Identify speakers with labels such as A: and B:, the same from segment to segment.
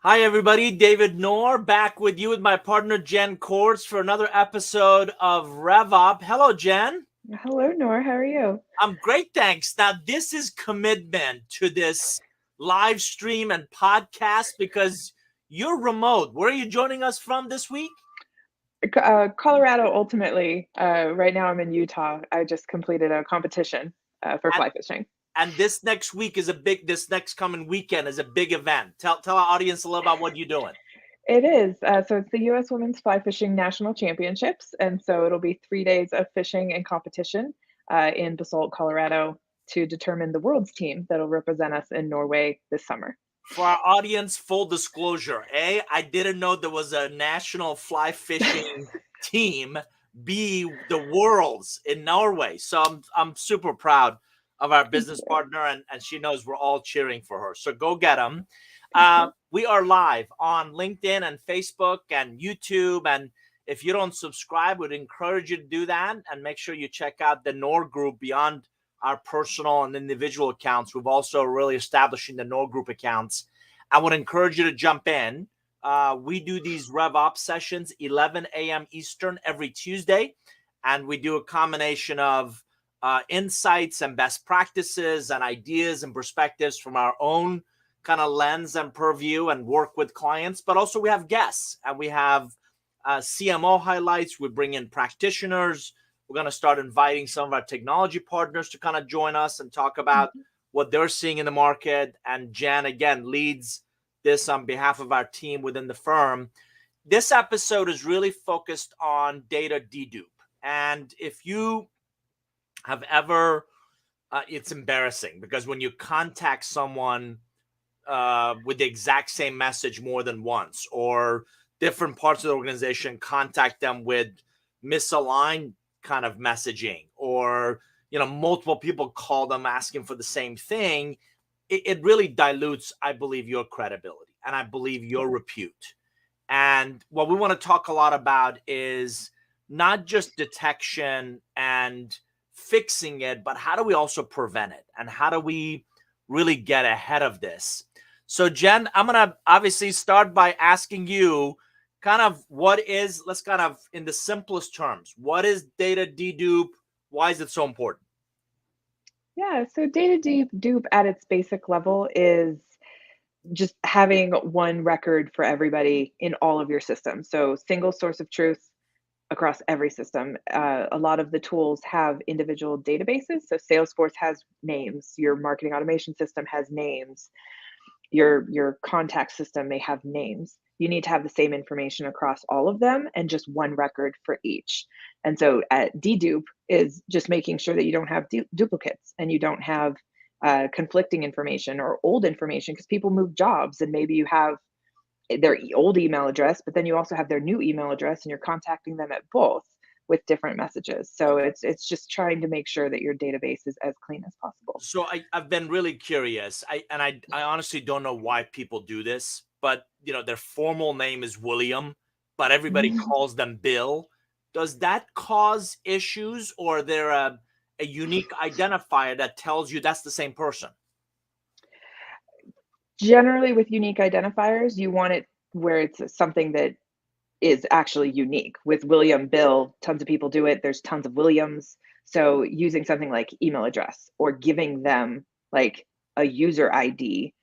A: Hi, everybody. David Noor back with you with my partner, Jen Courts, for another episode of RevUp. Hello, Jen.
B: Hello, Nor. How are you?
A: I'm great, thanks. Now, this is commitment to this live stream and podcast because you're remote. Where are you joining us from this week?
B: Colorado, ultimately. Right now, I'm in Utah. I just completed a competition for
A: And,
B: fly fishing.
A: and this next week is this next coming weekend is a big event. Tell our audience a little about what you're doing.
B: It is. So it's the U.S. Women's Fly Fishing National Championships. And so it'll be 3 days of fishing and competition in Basalt, Colorado to determine the world's team that'll represent us in Norway this summer.
A: For our audience, full disclosure, A, I didn't know there was a national fly fishing team. B, the world's in Norway. So I'm super proud of our business partner, and she knows we're all cheering for her. So go get them. We are live on LinkedIn and Facebook and YouTube. And if you don't subscribe, we'd encourage you to do that. And make sure you check out the Nor Group beyond our personal and individual accounts. We've also really establishing the Nor Group accounts. I would encourage you to jump in. We do these RevOps sessions 11 a.m. Eastern every Tuesday, and we do a combination of insights and best practices and ideas and perspectives from our own kind of lens and purview and work with clients. But also we have guests and we have CMO highlights. We bring in practitioners. We're going to start inviting some of our technology partners to kind of join us and talk about what they're seeing in the market. And Jen, again, leads this on behalf of our team within the firm. This episode is really focused on data dedupe. And if you have ever, it's embarrassing because when you contact someone with the exact same message more than once, or different parts of the organization contact them with misaligned kind of messaging, or multiple people call them asking for the same thing, it really dilutes, I believe, your credibility and I believe your repute. And what we want to talk a lot about is not just detection and fixing it, but how do we also prevent it, and how do we really get ahead of this? So Jen, I'm gonna obviously start by asking you kind of let's kind of in the simplest terms, what is data dedupe? Why is it so important?
B: Yeah, so data dupe at its basic level is just having one record for everybody in all of your systems. So single source of truth across every system. A lot of the tools have individual databases. So Salesforce has names, your marketing automation system has names, your contact system may have names. You need to have the same information across all of them and just one record for each. And so at dedupe is just making sure that you don't have duplicates and you don't have conflicting information or old information, because people move jobs and maybe you have their old email address, but then you also have their new email address and you're contacting them at both with different messages. So it's just trying to make sure that your database is as clean as possible.
A: So I've been really curious. I honestly don't know why people do this, but their formal name is William, but everybody calls them Bill. Does that cause issues, or there a unique identifier that tells you that's the same person?
B: Generally, with unique identifiers, you want it where it's something that is actually unique. With William, Bill, tons of people do it. There's tons of Williams. So using something like email address or giving them like a user ID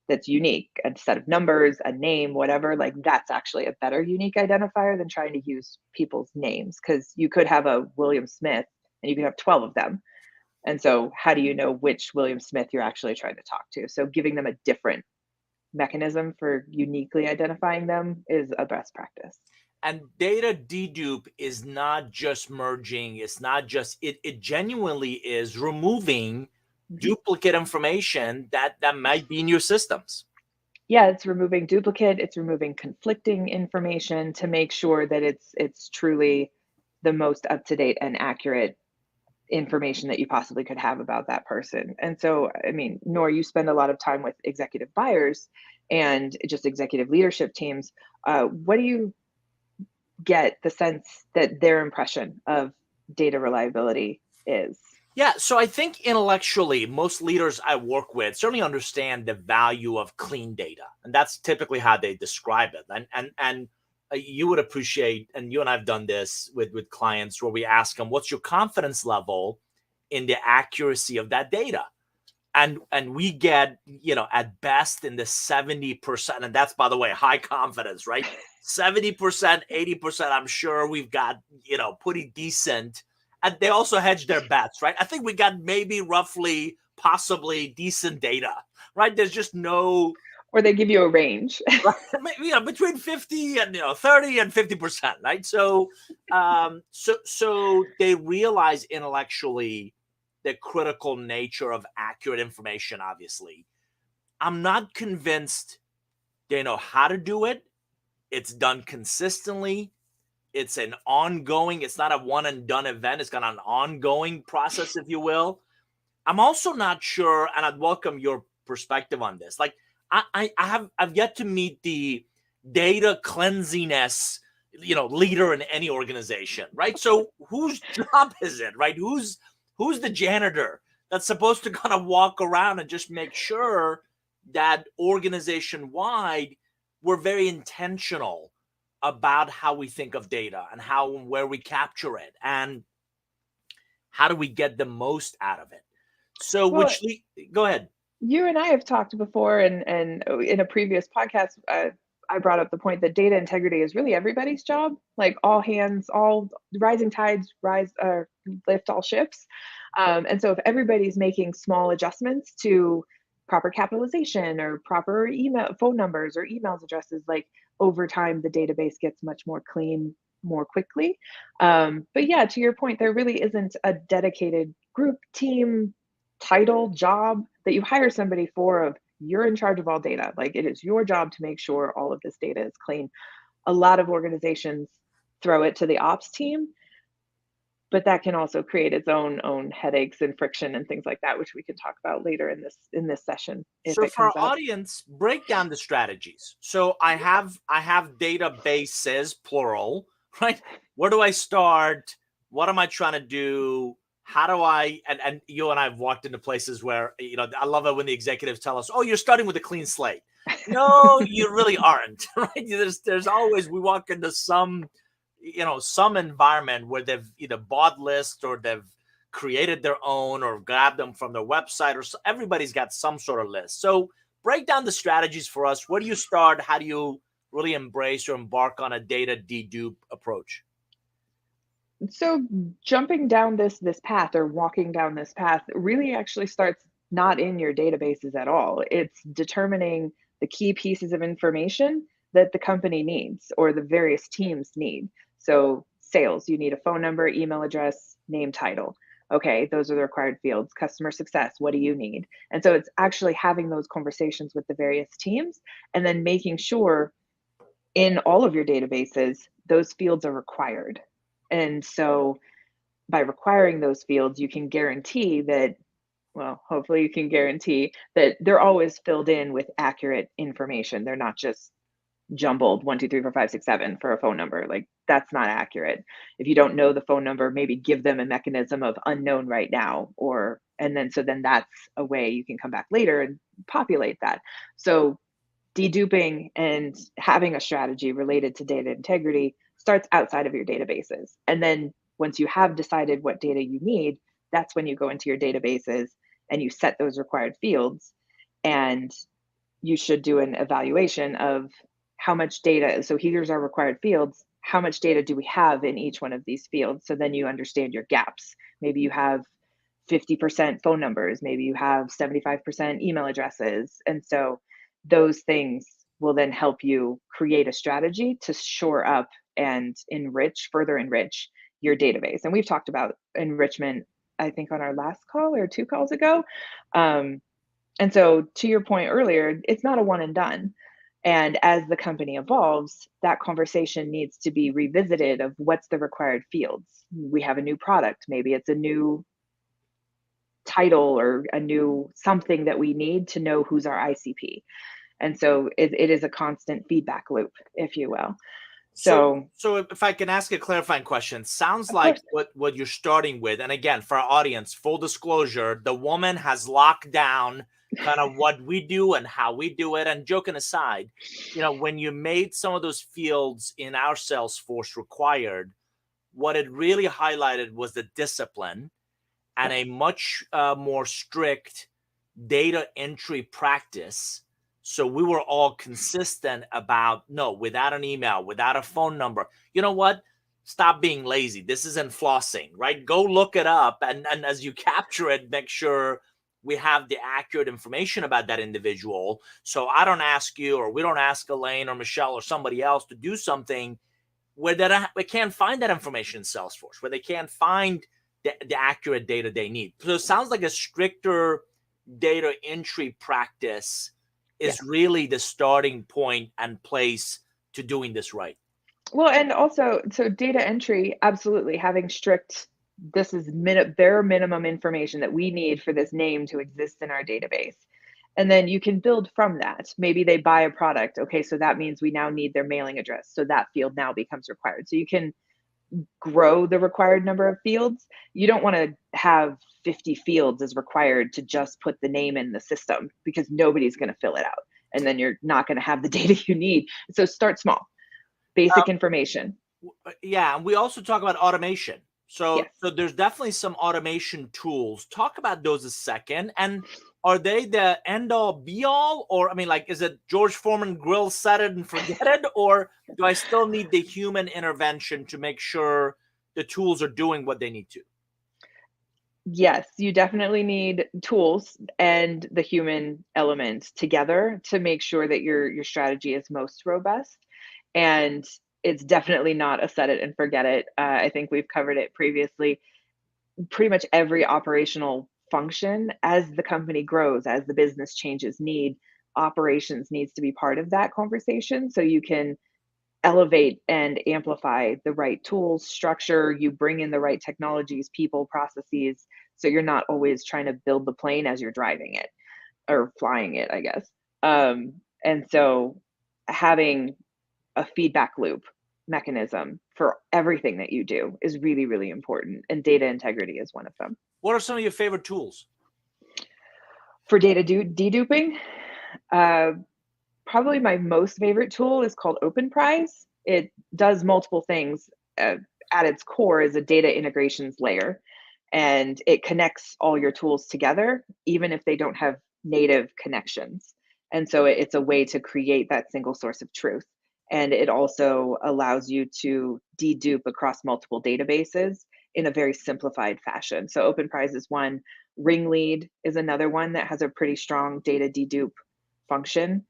B: that's unique, a set of numbers, a name, whatever, like that's actually a better unique identifier than trying to use people's names, because you could have a William Smith and you could have 12 of them. And so how do you know which William Smith you're actually trying to talk to? So giving them a different mechanism for uniquely identifying them is a best practice.
A: And data dedupe is not just merging. It's not just it genuinely is removing duplicate information that might be in your systems.
B: Yeah, it's removing duplicate, it's removing conflicting information to make sure that it's truly the most up to date and accurate information that you possibly could have about that person. And so, I mean, Nor, you spend a lot of time with executive buyers and just executive leadership teams. What do you get the sense that their impression of data reliability is?
A: Yeah, so I think intellectually, most leaders I work with certainly understand the value of clean data, and that's typically how they describe it. And you would appreciate, and you and I've done this with clients where we ask them, "What's your confidence level in the accuracy of that data?" And we get, at best in the 70%, and that's, by the way, high confidence, right? 70%, 80%, I'm sure we've got, pretty decent. And they also hedge their bets, right? I think we got maybe roughly possibly decent data, right? There's just no
B: Or they give you a range.
A: right, between 50 and 30 and 50%, right? So they realize intellectually the critical nature of accurate information. Obviously, I'm not convinced they know how to do it. It's done consistently. It's an ongoing, it's not a one and done event. It's got an ongoing process, if you will. I'm also not sure, and I'd welcome your perspective on this. Like, I've yet to meet the data cleansiness, leader in any organization, right? So whose job is it, right? Who's the janitor that's supposed to kind of walk around and just make sure that organization wide we're very intentional about how we think of data and how and where we capture it and how do we get the most out of it. So,
B: Well,
A: go ahead.
B: you and I have talked before, and in a previous podcast, I brought up the point that data integrity is really everybody's job. Like all hands, all rising tides lift all ships. And so if everybody's making small adjustments to proper capitalization or proper email, phone numbers or emails addresses, like over time, the database gets much more clean more quickly. But yeah, to your point, there really isn't a dedicated group, team, title, job that you hire somebody for of you're in charge of all data. Like it is your job to make sure all of this data is clean. A lot of organizations throw it to the ops team, but that can also create its own headaches and friction and things like that, which we can talk about later in this session if
A: So
B: it
A: for our
B: comes up.
A: audience, break down the strategies. So I have databases plural, right? Where do I start? What am I trying to do? How do I and you and I have walked into places where I love it when the executives tell us, "Oh, you're starting with a clean slate." No, you really aren't, right? There's always we walk into some environment where they've either bought lists or they've created their own or grabbed them from their website, or everybody's got some sort of list. So break down the strategies for us. Where do you start? How do you really embrace or embark on a data dedupe approach?
B: So jumping down this path or walking down this path really actually starts not in your databases at all. It's determining the key pieces of information that the company needs or the various teams need. So sales, you need a phone number, email address, name, title. Okay, those are the required fields. Customer success, what do you need? And so it's actually having those conversations with the various teams and then making sure in all of your databases those fields are required. And so by requiring those fields, you can guarantee that, well, hopefully you can guarantee that they're always filled in with accurate information. They're not just jumbled 1, 2, 3, 4, 5, 6, 7 for a phone number. Like that's not accurate. If you don't know the phone number, maybe give them a mechanism of unknown right now, or and then so then that's a way you can come back later and populate that. So deduping and having a strategy related to data integrity starts outside of your databases. And then once you have decided what data you need, that's when you go into your databases and you set those required fields. And you should do an evaluation of how much data. So here's our required fields. How much data do we have in each one of these fields? So then you understand your gaps. Maybe you have 50% phone numbers, maybe you have 75% email addresses. And so those things will then help you create a strategy to shore up and further enrich your database. And we've talked about enrichment, I think, on our last call or two calls ago. And so, to your point earlier, it's not a one and done. And as the company evolves, that conversation needs to be revisited of what's the required fields. We have a new product, maybe it's a new title or a new something that we need to know who's our ICP. And so it is a constant feedback loop, if you will.
A: So if I can ask a clarifying question, sounds
B: Of
A: like
B: course.
A: what you're starting with, and again, for our audience, full disclosure, the woman has locked down kind of what we do and how we do it. And joking aside, when you made some of those fields in our Salesforce required, what it really highlighted was the discipline and a much more strict data entry practice. So we were all consistent about no, without an email, without a phone number. You know what? Stop being lazy. This isn't flossing, right? Go look it up. And as you capture it, make sure we have the accurate information about that individual. So I don't ask you, or we don't ask Elaine or Michelle or somebody else to do something where they can't find that information in Salesforce, where they can't find the accurate data they need. So it sounds like a stricter data entry practice is
B: Yes.
A: really the starting point and place to doing this right.
B: Well, and also, so data entry, absolutely having strict, this is bare minimum information that we need for this name to exist in our database. And then you can build from that. Maybe they buy a product. Okay, so that means we now need their mailing address. So that field now becomes required. So you can grow the required number of fields. You don't want to have 50 fields as required to just put the name in the system because nobody's going to fill it out. And then you're not going to have the data you need. So start small, basic information.
A: Yeah, and we also talk about automation. So
B: Yes.
A: there's definitely some automation tools. Talk about those a second. And are they the end all be all? Or, I mean, like, is it George Foreman grill, set it and forget it? Or do I still need the human intervention to make sure the tools are doing what they need to?
B: Yes, you definitely need tools and the human element together to make sure that your strategy is most robust. And it's definitely not a set it and forget it. I think we've covered it previously. Pretty much every operational function, as the company grows, as the business changes operations needs to be part of that conversation so you can elevate and amplify the right tools, structure, you bring in the right technologies, people, processes, so you're not always trying to build the plane as you're driving it or flying it, I guess. And so having a feedback loop mechanism for everything that you do is really, really important. And data integrity is one of them.
A: What are some of your favorite tools?
B: For deduping, uh, probably my most favorite tool is called OpenPrize. It does multiple things. At its core is a data integrations layer, and it connects all your tools together, even if they don't have native connections. And so it's a way to create that single source of truth. And it also allows you to dedupe across multiple databases in a very simplified fashion. So OpenPrize is one. Ringlead is another one that has a pretty strong data dedupe function.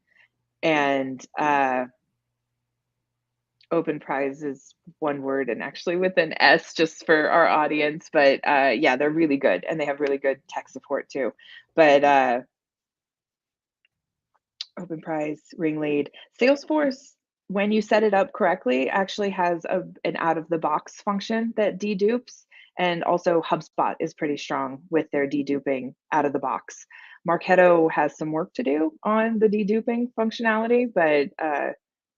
B: And OpenPrize is one word and actually with an S just for our audience. But yeah, they're really good and they have really good tech support too. But OpenPrize, Ringlead, Salesforce, when you set it up correctly, actually has an out of the box function that dedupes. And also HubSpot is pretty strong with their deduping out of the box. Marketo has some work to do on the deduping functionality, but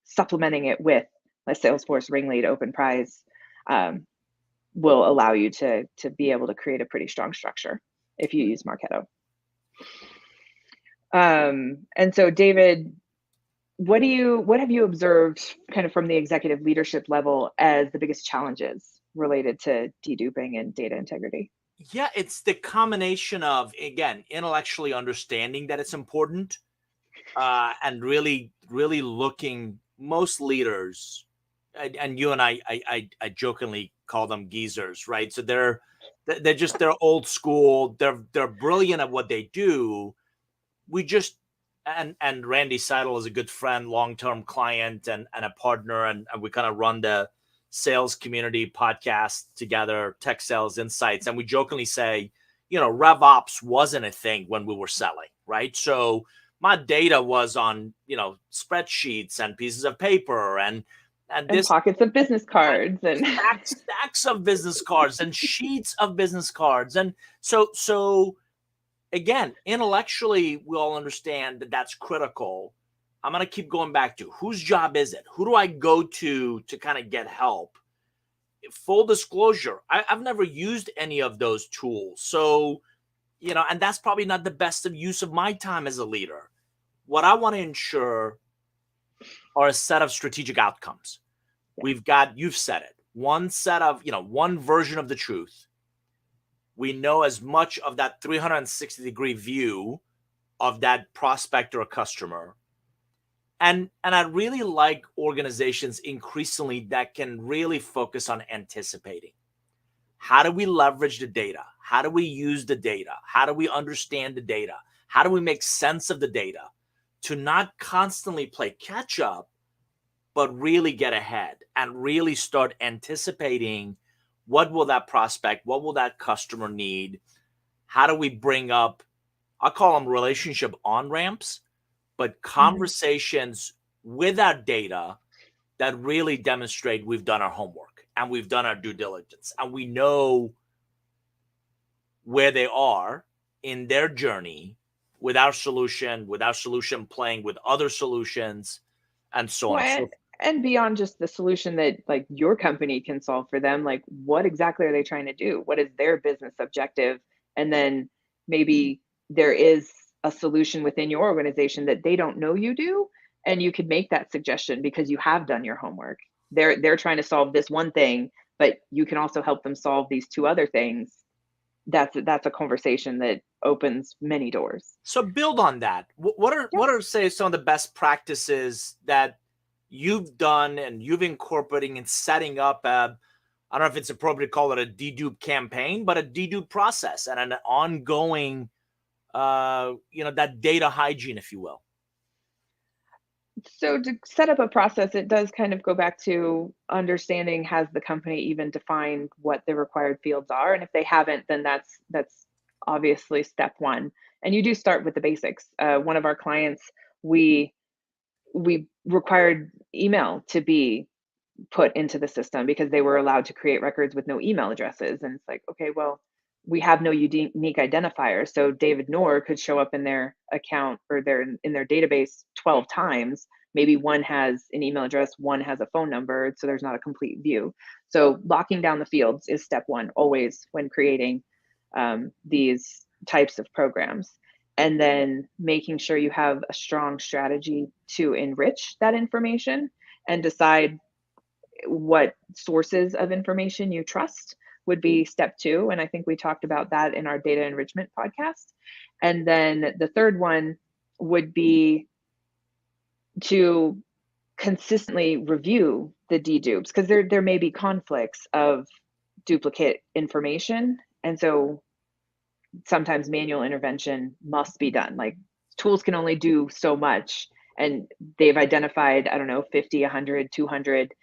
B: supplementing it with a Salesforce, Ringlead, OpenPrize will allow you to be able to create a pretty strong structure if you use Marketo. And so, David, what have you observed kind of from the executive leadership level as the biggest challenges related to deduping and data integrity?
A: Yeah, it's the combination of, again, intellectually understanding that it's important and really, really looking. Most leaders, and you and I jokingly call them geezers, right? So they're old school. They're brilliant at what they do. We just and Randy Seidel is a good friend, long-term client, and a partner, and we kind of run the sales community podcast together, Tech Sales Insights, and we jokingly say, Rev Ops wasn't a thing when we were selling, right? So my data was on, spreadsheets and pieces of paper and this
B: pockets of business cards and
A: stacks of business cards and sheets of business cards. And so again, intellectually, we all understand that that's critical. I'm going to keep going back to whose job is it? Who do I go to kind of get help? Full disclosure, I've never used any of those tools. So, and that's probably not the best of use of my time as a leader. What I want to ensure are a set of strategic outcomes. We've got, you've said it, one set of, one version of the truth. We know as much of that 360-degree view of that prospect or customer. And I really like organizations increasingly that can really focus on anticipating. How do we leverage the data? How do we use the data? How do we understand the data? How do we make sense of the data to not constantly play catch up, but really get ahead and really start anticipating what will that prospect, what will that customer need? How do we bring up, I call them relationship on-ramps, but conversations with our data that really demonstrate we've done our homework and we've done our due diligence and we know where they are in their journey with our solution playing with other solutions and so on
B: Well,
A: and so
B: and,
A: forth.
B: and beyond just the solution that like your company can solve for them, like what exactly are they trying to do? What is their business objective? And then maybe there is a solution within your organization that they don't know you do, and you could make that suggestion because you have done your homework. They're trying to solve this one thing, but you can also help them solve these two other things. That's a conversation that opens many doors.
A: So build on that.
B: Yeah.
A: What are say some of the best practices that you've done and you've incorporating in setting up a, I don't know if it's appropriate to call it a dedupe campaign, but a dedupe process and an ongoing, that data hygiene, if you will.
B: So to set up a process, it does kind of go back to understanding, has the company even defined what the required fields are? And if they haven't, then that's obviously step one. And you do start with the basics. One of our clients, we required email to be put into the system because they were allowed to create records with no email addresses. And it's like, okay, well, we have no unique identifier. So David Noor could show up in their account or in their database 12 times. Maybe one has an email address, one has a phone number, so there's not a complete view. So locking down the fields is step one, always when creating these types of programs. And then making sure you have a strong strategy to enrich that information and decide what sources of information you trust would be step two. And I think we talked about that in our data enrichment podcast. And then the third one would be to consistently review the dedupes because there may be conflicts of duplicate information. And so sometimes manual intervention must be done. Like tools can only do so much. And they've identified, I don't know, 50, 100, 200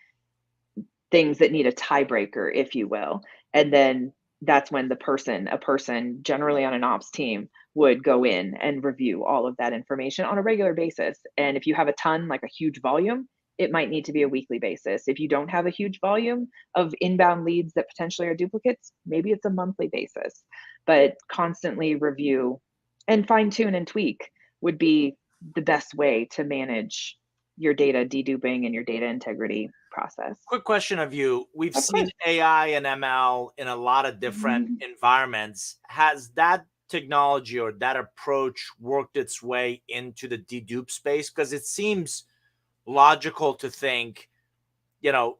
B: things that need a tiebreaker, if you will. And then that's when a person generally on an ops team would go in and review all of that information on a regular basis. And if you have a ton, like a huge volume, it might need to be a weekly basis. If you don't have a huge volume of inbound leads that potentially are duplicates, maybe it's a monthly basis. But constantly review and fine tune and tweak would be the best way to manage your data deduping and your data integrity process.
A: Quick question of you. We've
B: Of
A: seen
B: course.
A: AI and ML in a lot of different
B: Mhm.
A: environments. Has that technology or that approach worked its way into the dedupe space? Because it seems logical to think,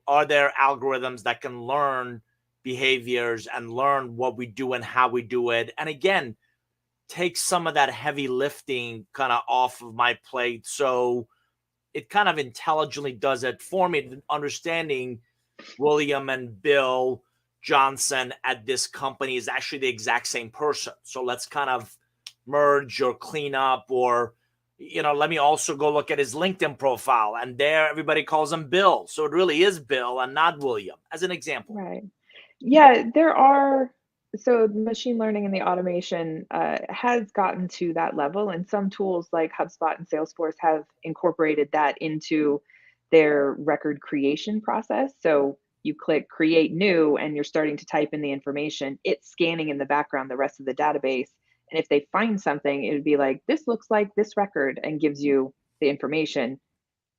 A: are there algorithms that can learn behaviors and learn what we do and how we do it? And again, take some of that heavy lifting kind of off of my plate. So it kind of intelligently does it for me, understanding William and Bill Johnson at this company is actually the exact same person. So let's kind of merge or clean up, or, let me also go look at his LinkedIn profile. And there, everybody calls him Bill. So it really is Bill and not William, as an example.
B: Right. Yeah, there are. So machine learning and the automation has gotten to that level, and some tools like HubSpot and Salesforce have incorporated that into their record creation process. So you click create new, and you're starting to type in the information. It's scanning in the background the rest of the database, and if they find something, it would be like, this looks like this record, and gives you the information,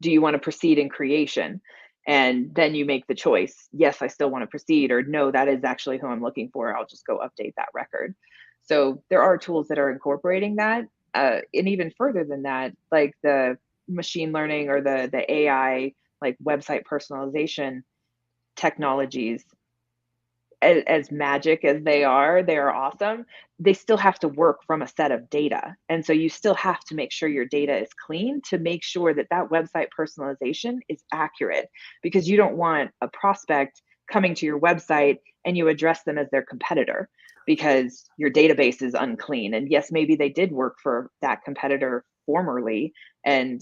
B: do you want to proceed in creation? And then you make the choice. Yes, I still want to proceed, or no, that is actually who I'm looking for. I'll just go update that record. So there are tools that are incorporating that. And even further than that, like the machine learning or the AI, like website personalization technologies, as magic as they are awesome. They still have to work from a set of data. And so you still have to make sure your data is clean to make sure that that website personalization is accurate, because you don't want a prospect coming to your website and you address them as their competitor because your database is unclean. And yes, maybe they did work for that competitor formerly, and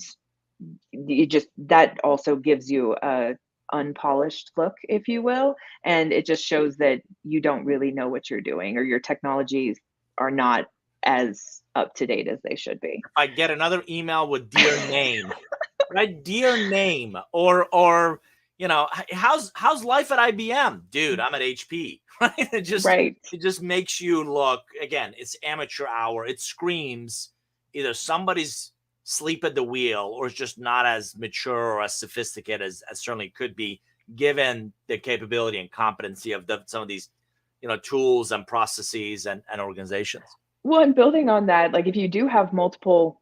B: you just, that also gives you a unpolished look, if you will, and it just shows that you don't really know what you're doing, or your technologies are not as up to date as they should be.
A: I get another email with dear name, right? Dear name, or how's life at IBM, dude? I'm at HP, right?
B: Right.
A: It just makes you look, again, it's amateur hour. It screams either somebody's sleep at the wheel or it's just not as mature or as sophisticated as certainly could be, given the capability and competency of some of these tools and processes and organizations.
B: Well, and building on that, like if you do have multiple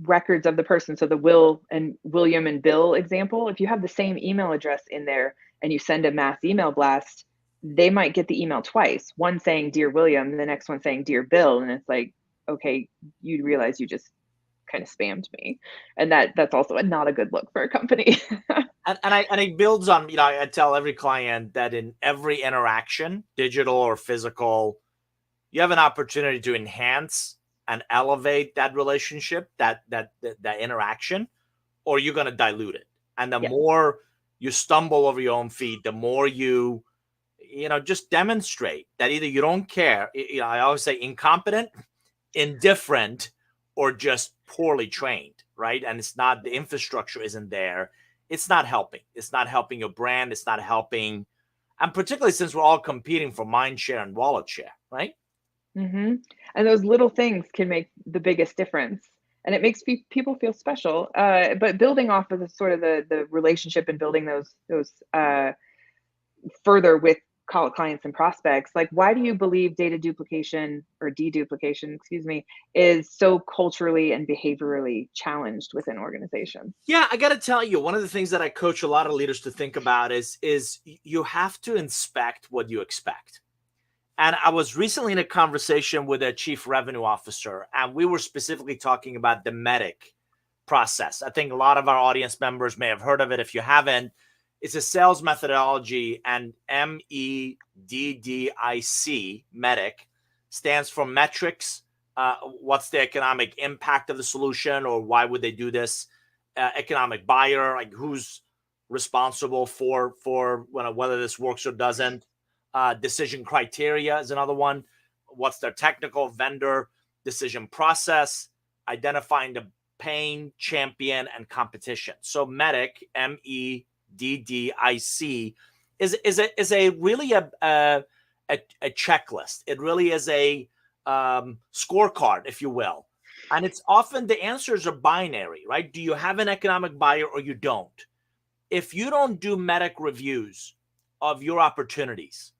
B: records of the person, so the Will and William and Bill example, if you have the same email address in there and you send a mass email blast, they might get the email twice, one saying Dear William and the next one saying Dear Bill. And it's like, okay, you realize you just kind of spammed me. And that's also not a good look for a company.
A: And it builds on, I tell every client that in every interaction, digital or physical, you have an opportunity to enhance and elevate that relationship, that interaction, or you're going to dilute it. And the more you stumble over your own feet, the more you just demonstrate that either you don't care. I always say incompetent, indifferent, or just poorly trained, right? And it's not, the infrastructure isn't there. It's not helping. It's not helping your brand. It's not helping. And particularly since we're all competing for mind share and wallet share, right?
B: Mm-hmm. And those little things can make the biggest difference. And it makes people feel special. But building off of the sort of the relationship and building those further with clients and prospects, like why do you believe data duplication or deduplication, excuse me, is so culturally and behaviorally challenged within organizations?
A: Yeah, I got to tell you, one of the things that I coach a lot of leaders to think about is you have to inspect what you expect. And I was recently in a conversation with a chief revenue officer, and we were specifically talking about the MEDDIC process. I think a lot of our audience members may have heard of it. If you haven't, it's a sales methodology, and MEDDIC, MEDDIC, stands for metrics. What's the economic impact of the solution, or why would they do this? Economic buyer, like who's responsible for whether this works or doesn't. Decision criteria is another one. What's their technical vendor decision process? Identifying the pain, champion, and competition. So MEDDIC, MEDDIC, is a really a checklist. It really is a scorecard, if you will. And it's often the answers are binary, right? Do you have an economic buyer or you don't? If you don't do MEDDIC reviews of your opportunities,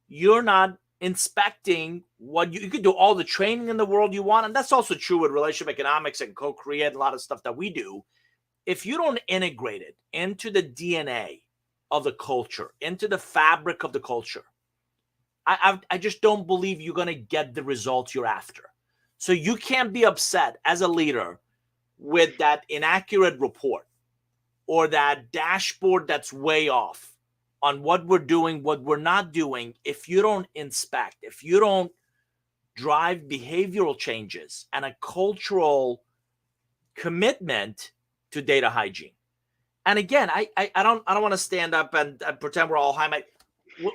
A: you're not inspecting what you could do all the training in the world you want. And that's also true with relationship economics and co-create, a lot of stuff that we do. If you don't integrate it into the DNA of the culture, into the fabric of the culture, I just don't believe you're going to get the results you're after. So you can't be upset as a leader with that inaccurate report or that dashboard that's way off on what we're doing, what we're not doing, if you don't inspect, if you don't drive behavioral changes and a cultural commitment to data hygiene. And again, I don't want to stand up and pretend we're all high.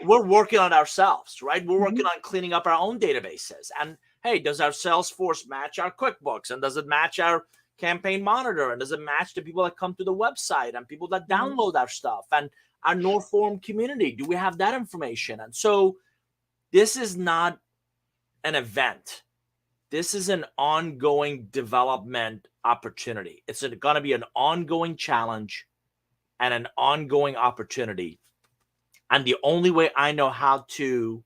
A: We're working on ourselves, right? We're working on cleaning up our own databases. And hey, does our Salesforce match our QuickBooks? And does it match our Campaign Monitor? And does it match the people that come to the website and people that download our stuff? And our Norform community, do we have that information? And so this is not an event. this is an ongoing development opportunity. It's going to be an ongoing challenge and an ongoing opportunity. And the only way I know how to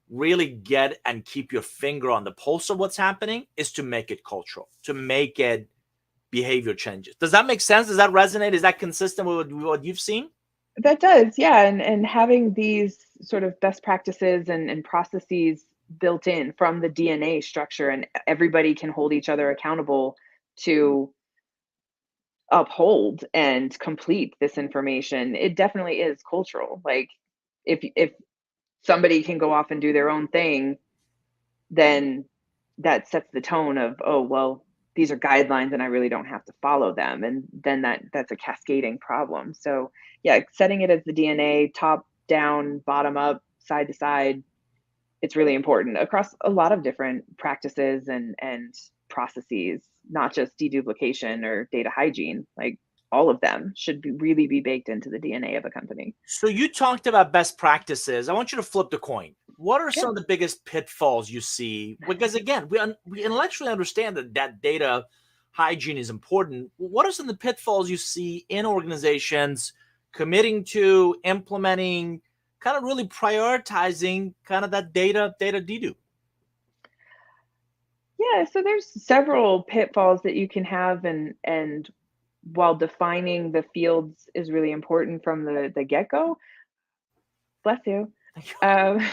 A: really get and keep your finger on the pulse of what's happening is to make it cultural, to make it behavior changes. Does that make sense? Does that resonate? Is that consistent with what you've seen?
B: That does, yeah, and having these sort of best practices and processes built in from the DNA structure, and everybody can hold each other accountable to uphold and complete this information. It definitely is cultural. Like, if somebody can go off and do their own thing, then that sets the tone of, oh, well, these are guidelines and I really don't have to follow them. And then that's a cascading problem. So yeah, setting it as the DNA, top down, bottom up, side to side, it's really important across a lot of different practices and processes, not just deduplication or data hygiene. Like, all of them should really be baked into the DNA of a company.
A: So you talked about best practices. I want you to flip the coin. What are
B: Yeah.
A: some of the biggest pitfalls you see? Because again, we intellectually understand that data hygiene is important. What are some of the pitfalls you see in organizations committing to implementing, kind of really prioritizing kind of that data dedupe?
B: Yeah, so there's several pitfalls that you can have, and while defining the fields is really important from the get-go, bless you. Um,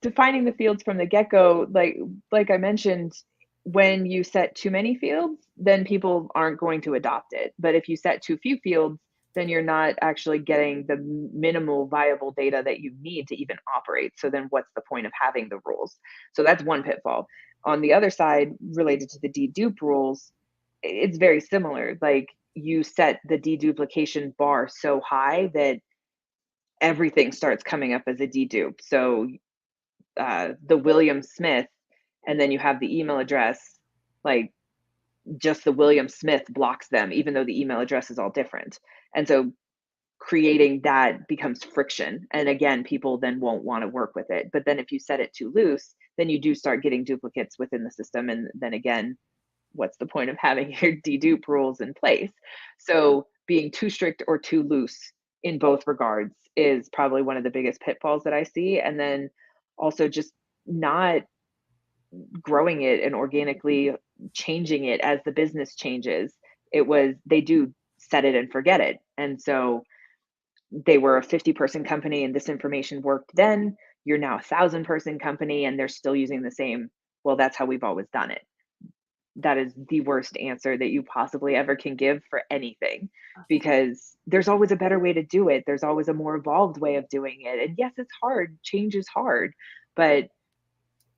B: defining the fields from the get-go, like I mentioned, when you set too many fields, then people aren't going to adopt it. But if you set too few fields, then you're not actually getting the minimal viable data that you need to even operate. So then what's the point of having the rules? So that's one pitfall. On the other side, related to the dedupe rules, it's very similar. Like, you set the deduplication bar so high that everything starts coming up as a dedupe. So the William Smith, and then you have the email address, like, just the William Smith blocks them, even though the email address is all different. And so creating that becomes friction. And again, people then won't want to work with it. But then if you set it too loose, then you do start getting duplicates within the system. And then again, what's the point of having your dedupe rules in place? So being too strict or too loose in both regards is probably one of the biggest pitfalls that I see. And then also just not growing it and organically changing it as the business changes. They do set it and forget it. And so they were a 50-person company and this information worked then. You're now 1,000-person company and they're still using the same, well, that's how we've always done it. That is the worst answer that you possibly ever can give for anything, because there's always a better way to do it. There's always a more evolved way of doing it. And yes, it's hard. Change is hard, but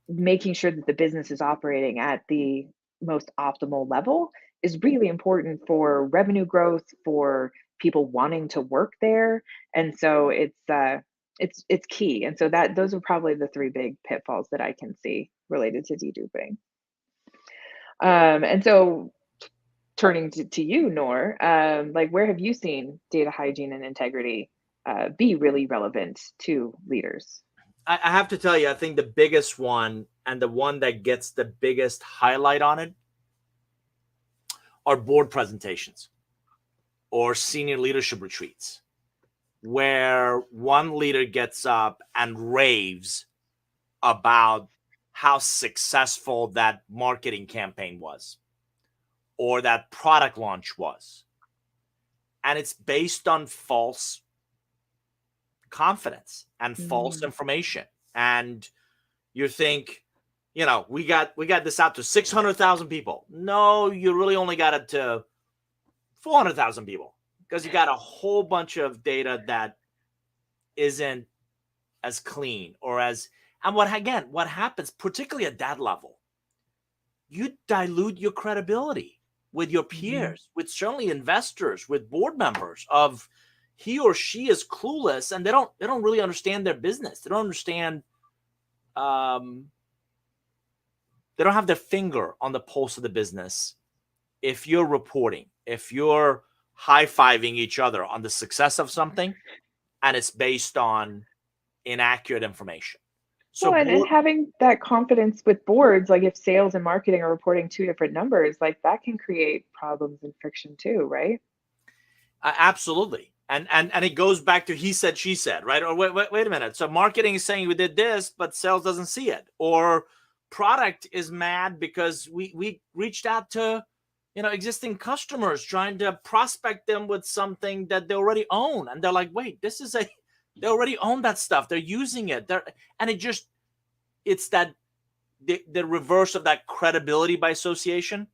B: making sure that the business is operating at the most optimal level is really important for revenue growth, for people wanting to work there. And so it's key. And so that those are probably the three big pitfalls that I can see related to deduping. And so turning to you, Noor, like, where have you seen data hygiene and integrity be really relevant to leaders?
A: I have to tell you, I think the biggest one and the one that gets the biggest highlight on it are board presentations or senior leadership retreats, where one leader gets up and raves about how successful that marketing campaign was or that product launch was. And it's based on false confidence and false information. And you think, we got this out to 600,000 people. No, you really only got it to 400,000 people, because you got a whole bunch of data that isn't as clean and what happens, particularly at that level, you dilute your credibility with your peers, with certainly investors, with board members, of he or she is clueless and they don't really understand their business. They don't understand. They don't have their finger on the pulse of the business. If you're reporting, if you're high-fiving each other on the success of something, and it's based on inaccurate information. So
B: Well, and
A: board,
B: having that confidence with boards, like if sales and marketing are reporting two different numbers, like that can create problems and friction too, right?
A: absolutely. And it goes back to he said, she said, right? Or wait a minute. So marketing is saying we did this, but sales doesn't see it. Or product is mad because we reached out to existing customers trying to prospect them with something that they already own, and they're like, wait, this is a they already own that stuff. They're using it. And it's that the reverse of that credibility by association.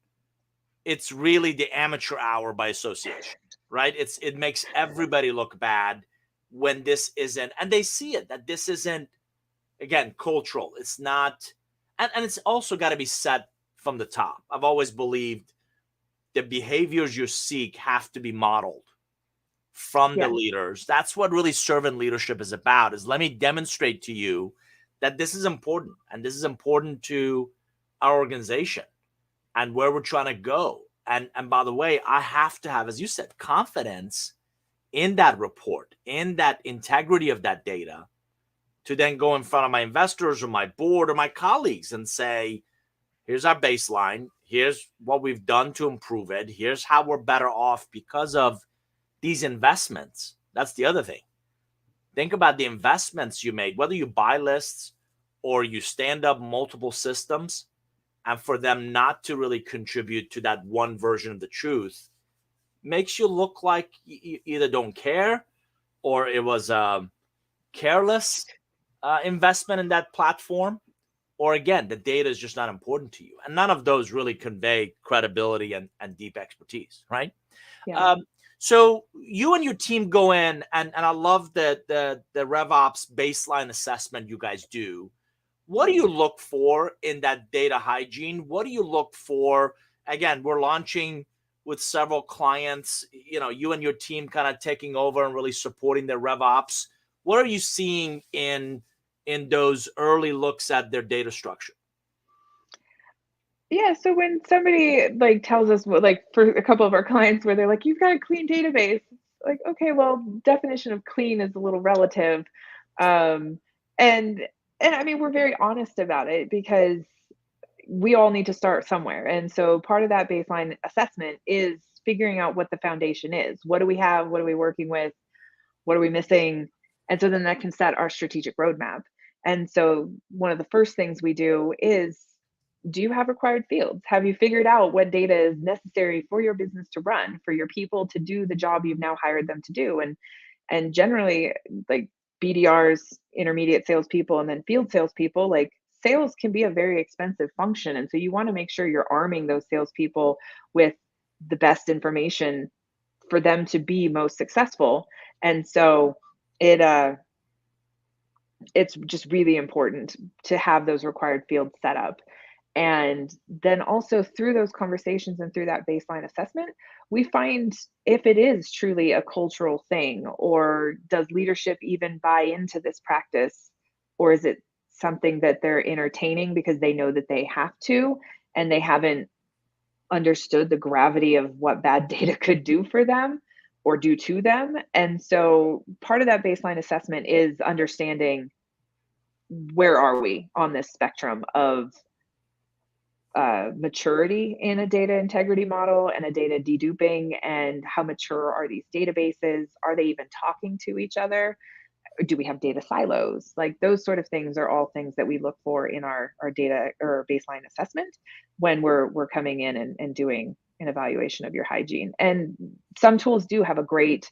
A: It's really the amateur hour by association, right? It makes everybody look bad when this isn't, and they see it that this isn't, again, cultural. It's not, and it's also got to be set from the top. I've always believed the behaviors you seek have to be modeled from the
B: Yes.
A: leaders. That's what really servant leadership is about, is let me demonstrate to you that this is important, and this is important to our organization and where we're trying to go. And by the way, I have to have, as you said, confidence in that report, in that integrity of that data, to then go in front of my investors or my board or my colleagues and say, here's our baseline, here's what we've done to improve it, here's how we're better off because of these investments. That's the other thing. Think about the investments you made, whether you buy lists or you stand up multiple systems, and for them not to really contribute to that one version of the truth makes you look like you either don't care, or it was a careless investment in that platform, or again, the data is just not important to you. And none of those really convey credibility and deep expertise, right?
B: Yeah.
A: Um, so you and your team go in, and I love the RevOps baseline assessment you guys do. What do you look for in that data hygiene? What do you look for? Again, we're launching with several clients, you and your team kind of taking over and really supporting their RevOps. What are you seeing in those early looks at their data structure?
B: Yeah, so when somebody like tells us what, like for a couple of our clients where they're like, you've got a clean database, it's like, okay, well, definition of clean is a little relative. Um, and and I mean, we're very honest about it because we all need to start somewhere. And so part of that baseline assessment is figuring out what the foundation is. What do we have? What are we working with? What are we missing? And so then that can set our strategic roadmap. And so one of the first things we do is, do you have required fields? Have you figured out what data is necessary for your business to run, for your people to do the job you've now hired them to do? And generally, like BDRs, intermediate salespeople, and then field salespeople, like sales can be a very expensive function. And so you want to make sure you're arming those salespeople with the best information for them to be most successful. And so it it's just really important to have those required fields set up. And then also through those conversations and through that baseline assessment, we find if it is truly a cultural thing, or does leadership even buy into this practice, or is it something that they're entertaining because they know that they have to, and they haven't understood the gravity of what bad data could do for them or do to them. And so part of that baseline assessment is understanding where are we on this spectrum of maturity in a data integrity model and a data deduping, and how mature are these databases? Are they even talking to each other? Or do we have data silos? Like those sort of things are all things that we look for in our data or baseline assessment when we're coming in and doing an evaluation of your hygiene. And some tools do have a great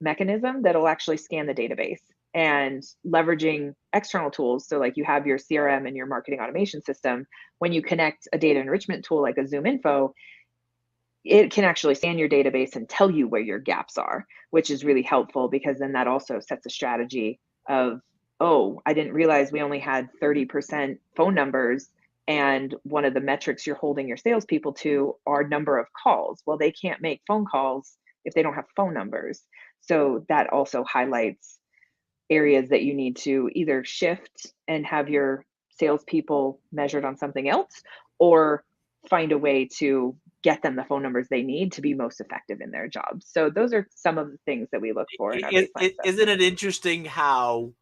B: mechanism that'll actually scan the database, and leveraging external tools. So like you have your CRM and your marketing automation system, when you connect a data enrichment tool like a Zoom Info, it can actually scan your database and tell you where your gaps are, which is really helpful because then that also sets a strategy of, oh, I didn't realize we only had 30% phone numbers. And one of the metrics you're holding your salespeople to are number of calls. Well, they can't make phone calls if they don't have phone numbers. So that also highlights areas that you need to either shift and have your salespeople measured on something else, or find a way to get them the phone numbers they need to be most effective in their jobs. So those are some of the things that we look for in our baseline
A: Isn't
B: assessment.
A: it interesting how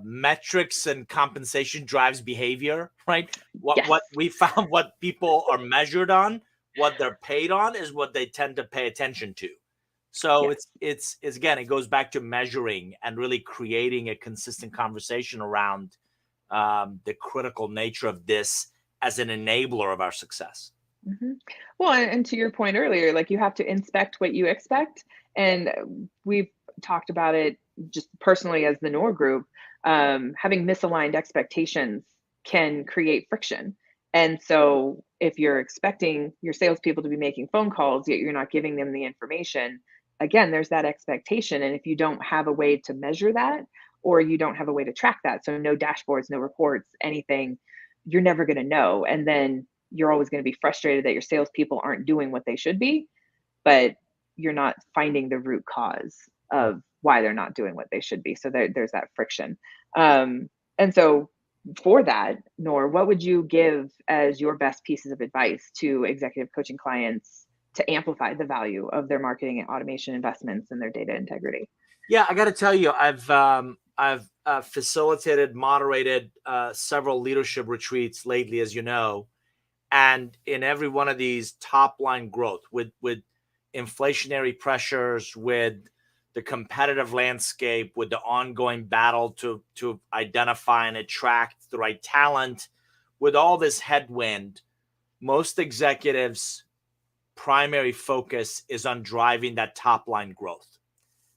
A: metrics and compensation drives behavior, right? What
B: Yes.
A: what we found, what people are measured on, what they're paid on, is what they tend to pay attention to. So
B: Yes.
A: it's again, it goes back to measuring and really creating a consistent conversation around the critical nature of this as an enabler of our success.
B: Mhm. Well, and to your point earlier, like, you have to inspect what you expect, and we've talked about it just personally as the NOR group. Having misaligned expectations can create friction, and so if you're expecting your salespeople to be making phone calls, yet you're not giving them the information, again, there's that expectation, and if you don't have a way to measure that, or you don't have a way to track that, so no dashboards, no reports, anything, you're never gonna know, and then you're always going to be frustrated that your salespeople aren't doing what they should be, but you're not finding the root cause of why they're not doing what they should be. So there's that friction. And so for that, Nor, what would you give as your best pieces of advice to executive coaching clients to amplify the value of their marketing and automation investments and their data integrity?
A: Yeah, I got to tell you, I've facilitated, moderated several leadership retreats lately, as you know, and in every one of these, top line growth with inflationary pressures, with the competitive landscape, with the ongoing battle to identify and attract the right talent, with all this headwind, most executives' primary focus is on driving that top line growth.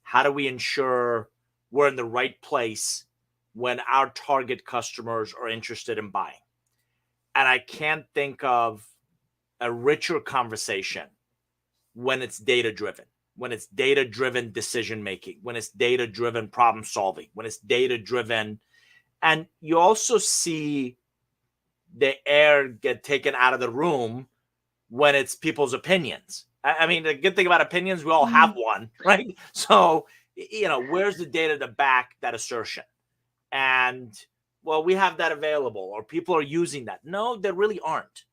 A: How do we ensure we're in the right place when our target customers are interested in buying? And I can't think of a richer conversation when it's data driven, when it's data driven decision making, when it's data driven problem solving, when it's data driven. And you also see the air get taken out of the room when it's people's opinions. I mean, the good thing about opinions, we all have
B: Mhm.
A: one, right? So, where's the data to back that assertion? And well, we have that available, or people are using that. No, they really aren't.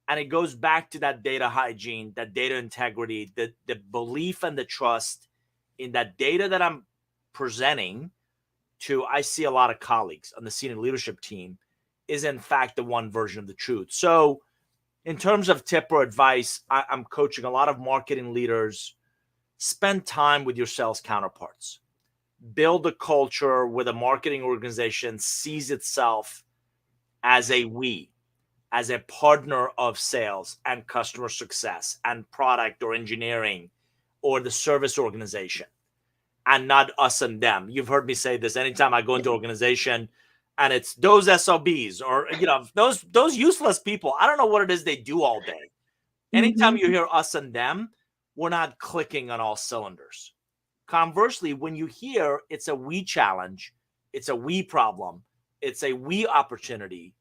A: And it goes back to that data hygiene, that data integrity, the belief and the trust in that data that I'm presenting to. I see a lot of colleagues on the senior leadership team is in fact the one version of the truth. So in terms of tip or advice, I'm coaching a lot of marketing leaders. Spend time with your sales counterparts. Build a culture where the marketing organization sees itself as a we, as a partner of sales and customer success and product or engineering or the service organization, and not us and them. You've heard me say this anytime I go into an organization and it's those SOBs or those useless people. I don't know what it is they do all day. Anytime
B: Mhm.
A: you hear us and them, we're not clicking on all cylinders. Conversely, when you hear it's a we challenge, it's a we problem, it's a we opportunity,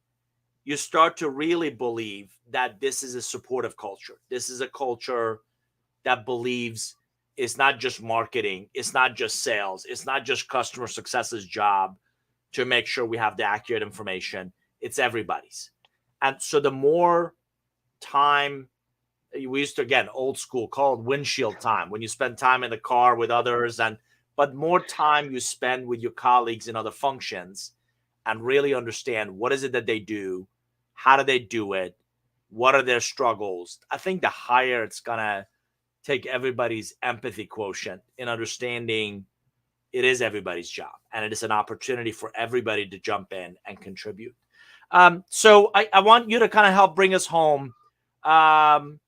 A: you start to really believe that this is a supportive culture. This is a culture that believes it's not just marketing, it's not just sales, it's not just customer success's job to make sure we have the accurate information. It's everybody's. And so the more time, we used to, again, old school, called windshield time, when you spend time in the car with others, but more time you spend with your colleagues in other functions and really understand what is it that they do, how do they do it, what are their struggles. I think the higher it's gonna take everybody's empathy quotient in understanding it is everybody's job and it is an opportunity for everybody to jump in and contribute. So I want you to kind of help bring us home. Um,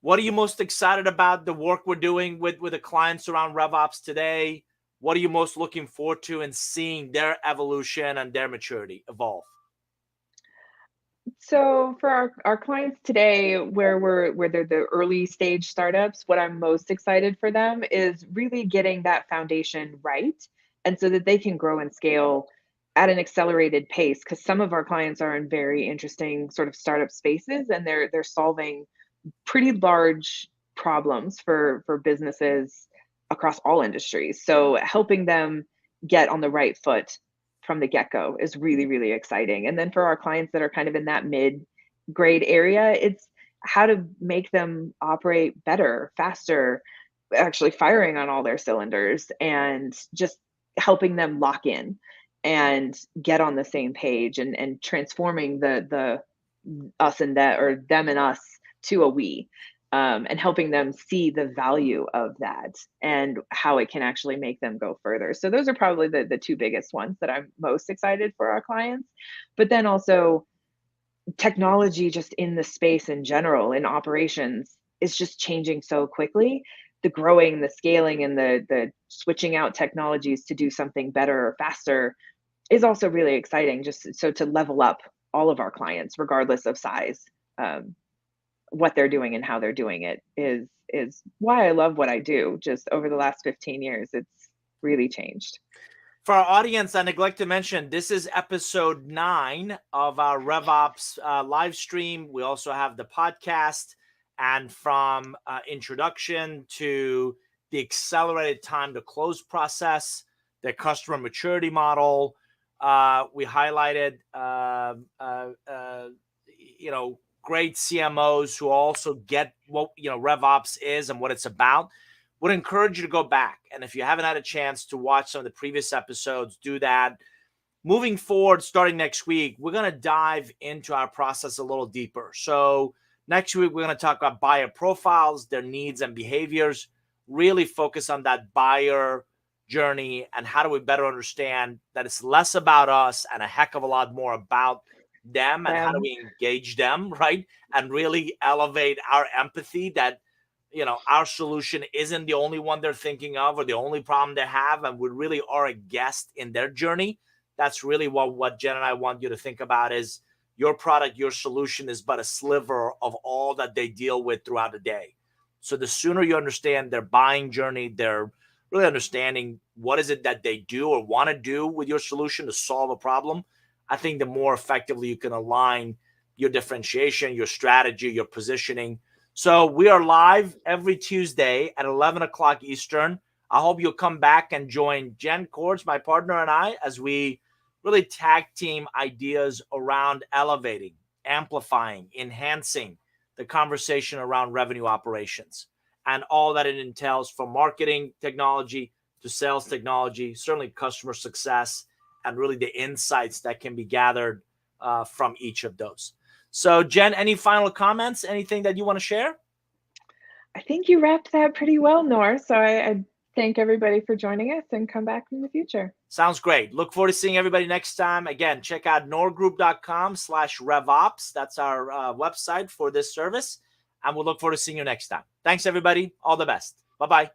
A: what are you most excited about the work we're doing with the clients around RevOps today? What are you most looking forward to in seeing their evolution and their maturity evolve?
B: So for our clients today, where they're the early stage startups, what I'm most excited for them is really getting that foundation right, and so that they can grow and scale at an accelerated pace. Because some of our clients are in very interesting sort of startup spaces, and they're solving pretty large problems for businesses across all industries. So helping them get on the right foot from the get-go is really, really exciting. And then for our clients that are kind of in that mid grade area, it's how to make them operate better, faster, actually firing on all their cylinders, and just helping them lock in and get on the same page, and transforming the us and that, or them and us, to a we, and helping them see the value of that and how it can actually make them go further. So those are probably the two biggest ones that I'm most excited for our clients. But then also, technology just in the space in general, in operations, is just changing so quickly. The growing, the scaling, and the switching out technologies to do something better or faster is also really exciting. Just so to level up all of our clients, regardless of size, um, what they're doing and how they're doing it is why I love what I do. Just over the last 15 years, it's really changed.
A: For our audience, I neglect to mention this is episode 9 of our RevOps live stream. We also have the podcast, and from introduction to the accelerated time to close process, the customer maturity model. We highlighted, great CMOs who also get what RevOps is and what it's about. Would encourage you to go back, and if you haven't had a chance to watch some of the previous episodes, do that. Moving forward, starting next week, we're going to dive into our process a little deeper. So next week, we're going to talk about buyer profiles, their needs and behaviors, really focus on that buyer journey and how do we better understand that it's less about us and a heck of a lot more about them, and how do we engage them, right? And really elevate our empathy that our solution isn't the only one they're thinking of or the only problem they have, and we really are a guest in their journey. That's really what Jen and I want you to think about, is your product, your solution is but a sliver of all that they deal with throughout the day. So the sooner you understand their buying journey, they're really understanding what is it that they do or want to do with your solution to solve a problem, I think the more effectively you can align your differentiation, your strategy, your positioning. So we are live every Tuesday at 11 o'clock Eastern. I hope you'll come back and join Jen Cords, my partner, and I, as we really tag team ideas around elevating, amplifying, enhancing the conversation around revenue operations and all that it entails, from marketing technology to sales technology, certainly customer success, and really the insights that can be gathered from each of those. So, Jen, any final comments? Anything that you want to share?
B: I think you wrapped that pretty well, Nor. So I thank everybody for joining us, and come back in the future.
A: Sounds great. Look forward to seeing everybody next time. Again, check out norgroup.com/RevOps. That's our website for this service. And we'll look forward to seeing you next time. Thanks, everybody. All the best. Bye-bye.